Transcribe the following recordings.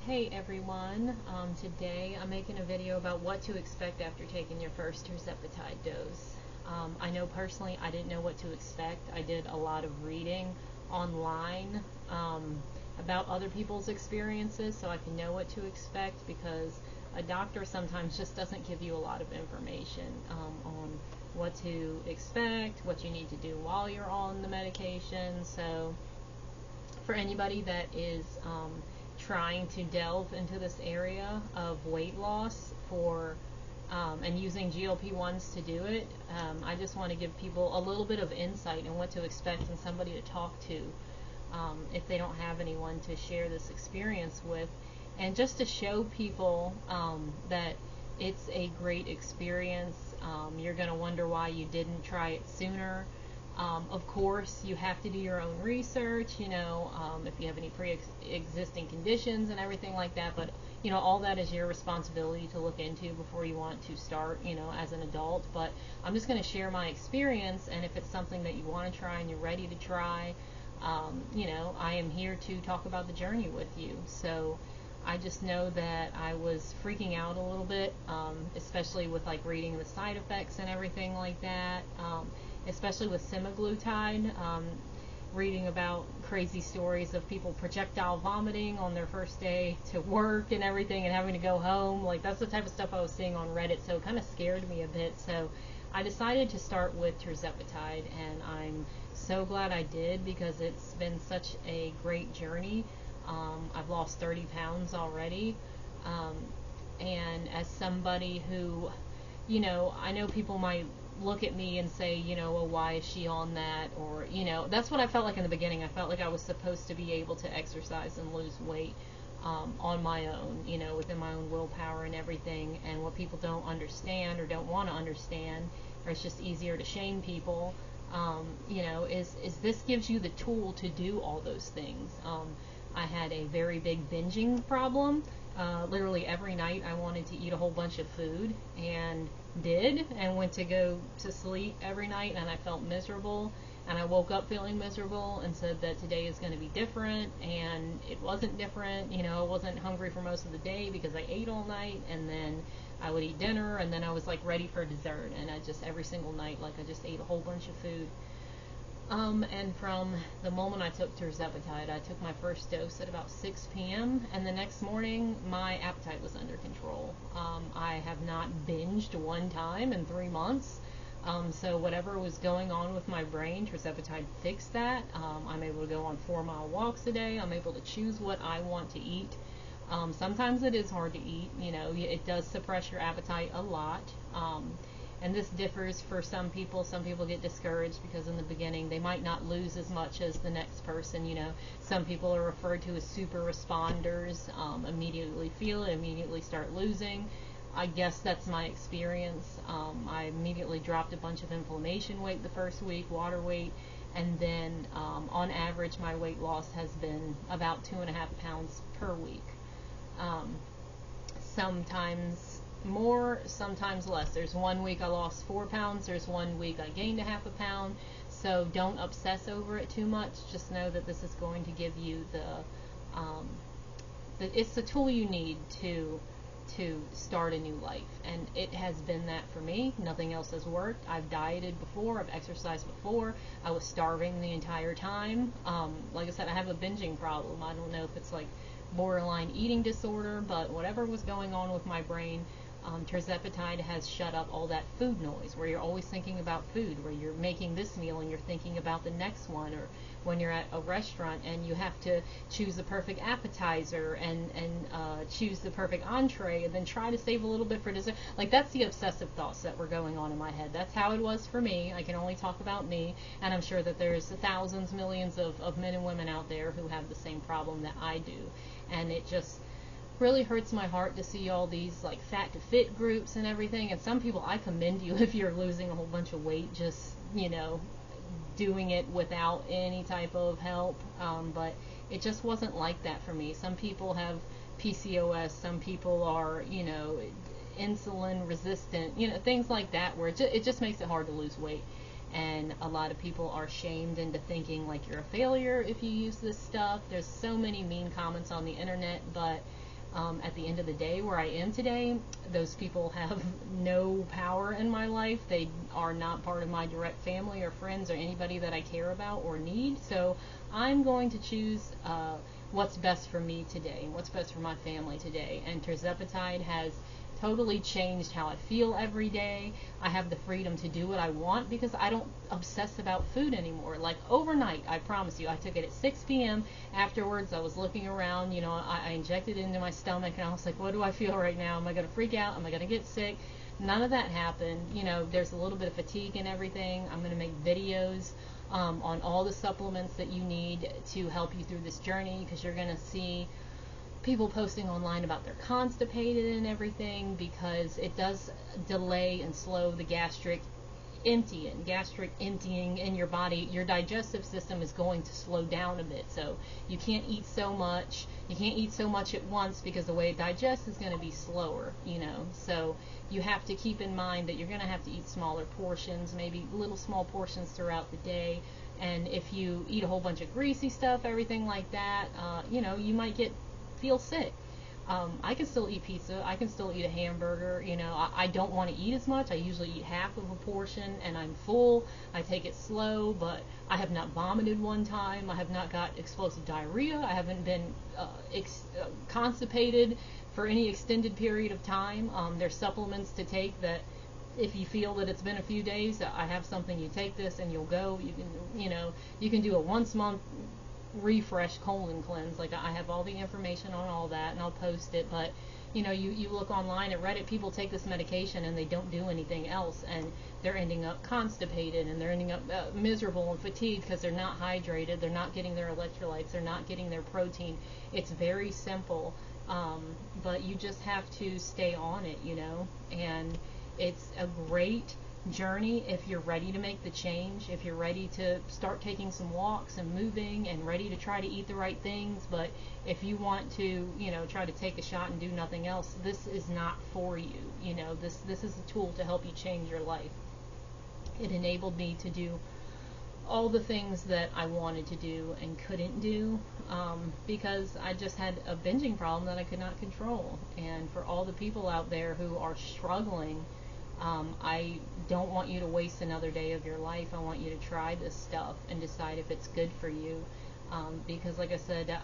Hey everyone, today I'm making a video about what to expect after taking your first Tirzepatide dose. I know personally I didn't know what to expect. I did a lot of reading online about other people's experiences so I can know what to expect, because a doctor sometimes just doesn't give you a lot of information on what to expect, what you need to do while you're on the medication. So for anybody that is trying to delve into this area of weight loss and using GLP-1s to do it, I just want to give people a little bit of insight on what to expect and somebody to talk to if they don't have anyone to share this experience with, and just to show people that it's a great experience. You're going to wonder why you didn't try it sooner. Of course, you have to do your own research, if you have any pre-existing conditions and everything like that, but, all that is your responsibility to look into before you want to start, as an adult. But I'm just going to share my experience, and if it's something that you want to try and you're ready to try, I am here to talk about the journey with you. So I just know that I was freaking out a little bit, especially with reading the side effects and everything like that. Especially with semaglutide, reading about crazy stories of people projectile vomiting on their first day to work and everything and having to go home. That's the type of stuff I was seeing on Reddit, so it kind of scared me a bit. So I decided to start with Tirzepatide, and I'm so glad I did, because it's been such a great journey. I've lost 30 pounds already, and as somebody who, I know people might look at me and say, well, why is she on that? Or, that's what I felt like in the beginning. I felt like I was supposed to be able to exercise and lose weight on my own, within my own willpower and everything. And what people don't understand or don't want to understand, or it's just easier to shame people, is this gives you the tool to do all those things. I had a very big binging problem. Literally every night I wanted to eat a whole bunch of food, and did, and went to go to sleep every night, and I felt miserable, and I woke up feeling miserable and said that today is going to be different, and it wasn't different. I wasn't hungry for most of the day because I ate all night, and then I would eat dinner, and then I was ready for dessert, and I just every single night I just ate a whole bunch of food. And from the moment I took Tirzepatide, I took my first dose at about 6 p.m. and the next morning my appetite was under control. I have not binged one time in 3 months. So whatever was going on with my brain, Tirzepatide fixed that. I'm able to go on 4-mile walks a day. I'm able to choose what I want to eat. Sometimes it is hard to eat. It does suppress your appetite a lot. And this differs for some people. Some people get discouraged because in the beginning they might not lose as much as the next person. Some people are referred to as super responders, immediately feel it, immediately start losing. I guess that's my experience. I immediately dropped a bunch of inflammation weight the first week, water weight, and then on average my weight loss has been about 2.5 pounds per week. Sometimes more, sometimes less. There's 1 week I lost 4 pounds, there's 1 week I gained a half a pound. So don't obsess over it too much. Just know that this is going to give you it's the tool you need to start a new life, and it has been that for me. Nothing else has worked. I've dieted before, I've exercised before, I was starving the entire time. Like I said, I have a binging problem. I don't know if it's borderline eating disorder, but whatever was going on with my brain, Tirzepatide has shut up all that food noise, where you're always thinking about food, where you're making this meal and you're thinking about the next one, or when you're at a restaurant and you have to choose the perfect appetizer and choose the perfect entree and then try to save a little bit for dessert. That's the obsessive thoughts that were going on in my head. That's how it was for me. I can only talk about me, and I'm sure that there's thousands, millions of men and women out there who have the same problem that I do. And it just really hurts my heart to see all these fat to fit groups and everything. And some people, I commend you if you're losing a whole bunch of weight, just doing it without any type of help. But it just wasn't like that for me. Some people have PCOS, some people are insulin resistant, things like that, where it just makes it hard to lose weight. And a lot of people are shamed into thinking you're a failure if you use this stuff. There's so many mean comments on the internet, but At the end of the day, where I am today, those people have no power in my life. They are not part of my direct family or friends or anybody that I care about or need. So I'm going to choose what's best for me today and what's best for my family today. And Tirzepatide has totally changed how I feel every day. I have the freedom to do what I want because I don't obsess about food anymore. Like overnight, I promise you, I took it at 6 p.m. Afterwards, I was looking around, I injected it into my stomach and I was like, what do I feel right now? Am I going to freak out? Am I going to get sick? None of that happened. There's a little bit of fatigue and everything. I'm going to make videos on all the supplements that you need to help you through this journey, because you're going to see people posting online about they're constipated and everything, because it does delay and slow the gastric emptying in your body. Your digestive system is going to slow down a bit, so you can't eat so much at once, because the way it digests is going to be slower, so you have to keep in mind that you're going to have to eat smaller portions, maybe little small portions throughout the day. And if you eat a whole bunch of greasy stuff, everything like that, you might feel sick. I can still eat pizza. I can still eat a hamburger. I don't want to eat as much. I usually eat half of a portion and I'm full. I take it slow, but I have not vomited one time. I have not got explosive diarrhea. I haven't been constipated for any extended period of time. There's supplements to take that if you feel that it's been a few days, I have something, you take this and you'll go. You can do a once a month refresh colon cleanse. Like, I have all the information on all that and I'll post it, but you look online at Reddit, people take this medication and they don't do anything else, and they're ending up constipated and they're ending up miserable and fatigued because they're not hydrated, they're not getting their electrolytes, they're not getting their protein. It's very simple, but you just have to stay on it, and it's a great journey if you're ready to make the change, if you're ready to start taking some walks and moving and ready to try to eat the right things. But if you want to try to take a shot and do nothing else, this is not for you. This is a tool to help you change your life. It enabled me to do all the things that I wanted to do and couldn't do, because I just had a binging problem that I could not control. And for all the people out there who are struggling, I don't want you to waste another day of your life. I want you to try this stuff and decide if it's good for you, because like I said,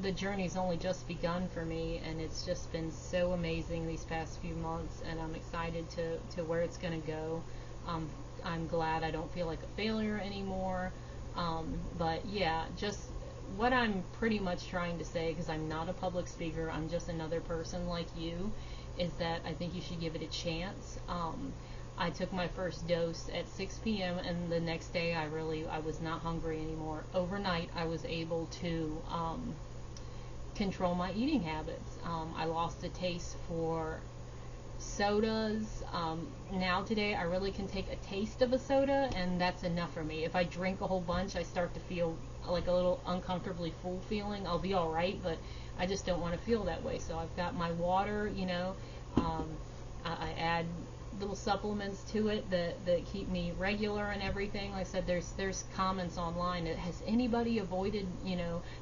the journey's only just begun for me, and it's just been so amazing these past few months, and I'm excited to where it's going to go. I'm glad I don't feel like a failure anymore, but yeah, just what I'm pretty much trying to say, because I'm not a public speaker, I'm just another person like you, is that I think you should give it a chance. I took my first dose at 6 p.m. and the next day I was not hungry anymore. Overnight I was able to control my eating habits. I lost a taste for sodas. Now today I really can take a taste of a soda and that's enough for me. If I drink a whole bunch, I start to feel like a little uncomfortably full feeling. I'll be alright, but I just don't want to feel that way. So I've got my water, I add little supplements to it that keep me regular and everything. Like I said, there's comments online that, has anybody avoided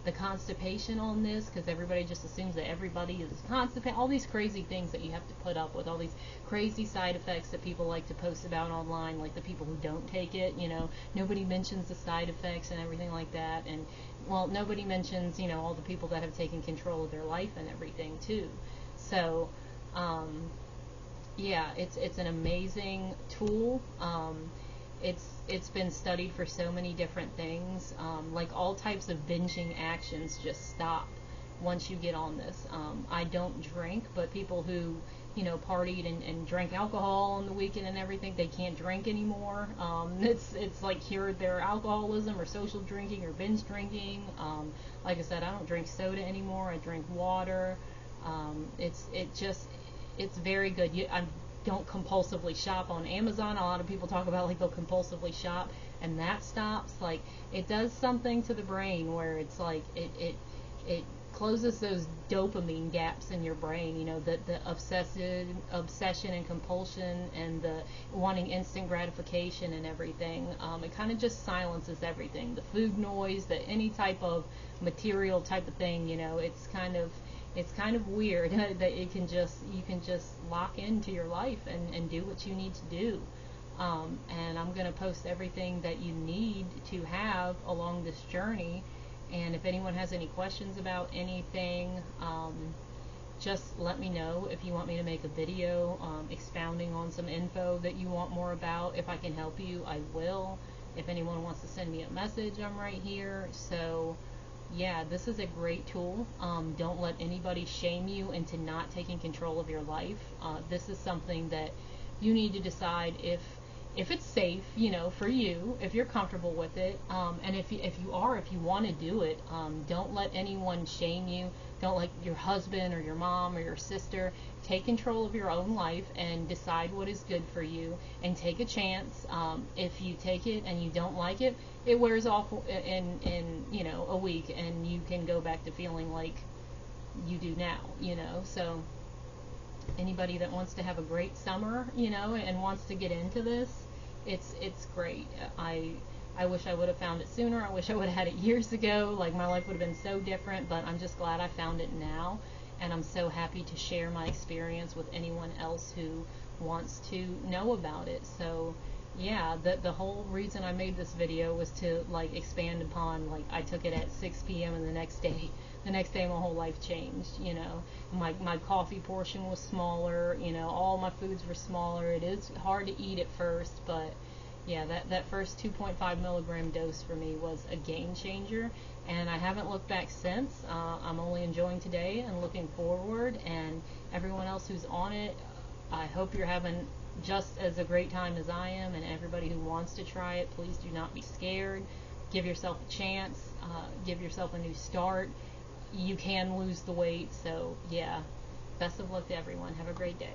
the constipation on this, because everybody just assumes that everybody is constipated. All these crazy things that you have to put up with, all these crazy side effects that people like to post about online, like the people who don't take it. Nobody mentions the side effects and everything like that, and well, nobody mentions all the people that have taken control of their life and everything too. So yeah, it's an amazing tool. It's been studied for so many different things. Like all types of binging actions just stop once you get on this. I don't drink, but people who partied and drank alcohol on the weekend and everything, they can't drink anymore. It's like cured their alcoholism or social drinking or binge drinking. Like I said, I don't drink soda anymore. I drink water. It's very good. I don't compulsively shop on Amazon. A lot of people talk about like they'll compulsively shop, and that stops. Like, it does something to the brain where it's like it closes those dopamine gaps in your brain. The obsession and compulsion and the wanting instant gratification and everything. It kind of just silences everything. The food noise, any type of material type of thing. It's kind of it's kind of weird that you can just lock into your life and do what you need to do. And I'm going to post everything that you need to have along this journey. And if anyone has any questions about anything, just let me know. If you want me to make a video expounding on some info that you want more about, if I can help you, I will. If anyone wants to send me a message, I'm right here. So yeah, this is a great tool. Don't let anybody shame you into not taking control of your life. This is something that you need to decide if it's safe, for you, if you're comfortable with it, and if you want to do it, don't let anyone shame you. Don't let your husband or your mom or your sister. Take control of your own life and decide what is good for you, and take a chance. If you take it and you don't like it, it wears off in a week, and you can go back to feeling like you do now. So anybody that wants to have a great summer, and wants to get into this, it's great. I wish I would have found it sooner. I wish I would have had it years ago. Like, my life would have been so different, but I'm just glad I found it now, and I'm so happy to share my experience with anyone else who wants to know about it. So yeah, the whole reason I made this video was to expand upon, I took it at 6 p.m. and the next day my whole life changed. My coffee portion was smaller, all my foods were smaller. It is hard to eat at first, but yeah, that first 2.5 milligram dose for me was a game changer, and I haven't looked back since. I'm only enjoying today and looking forward, and everyone else who's on it, I hope you're having just as a great time as I am, and everybody who wants to try it, please do not be scared. Give yourself a chance. Give yourself a new start. You can lose the weight, so yeah. Best of luck to everyone. Have a great day.